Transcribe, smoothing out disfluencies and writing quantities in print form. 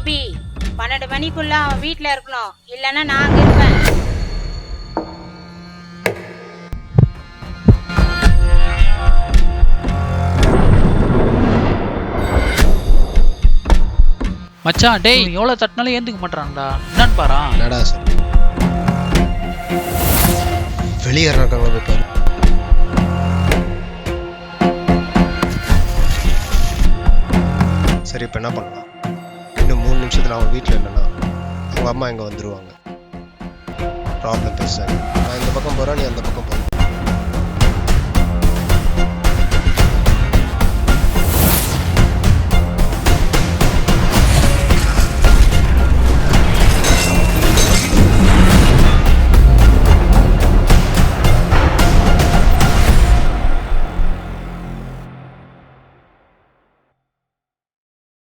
தம்பி 12 மணிக்குள்ள அவன் வீட்டில் இருக்கணும், இல்லைன்னா நான் அங்கே இருப்பேன். மச்சான் டேய் எவ்வளோ தட்டினாலும் ஏந்துக்க மாட்டான்டா, என்னன்னு பாரா. என்னடா சார் வெளியே இருக்காங்க போய் பாரு. சரி இப்போ என்ன பண்ணலாம்? இன்னும் 3 நிமிஷத்தில் அவன் வீட்டில் இல்லைன்னா அவங்க அம்மா இங்கே வந்துடுவாங்க. ப்ராப்ளம் பெருசாக. நான் இந்த பக்கம் போகிறேன், நீ அந்த பக்கம் போகிறேன்.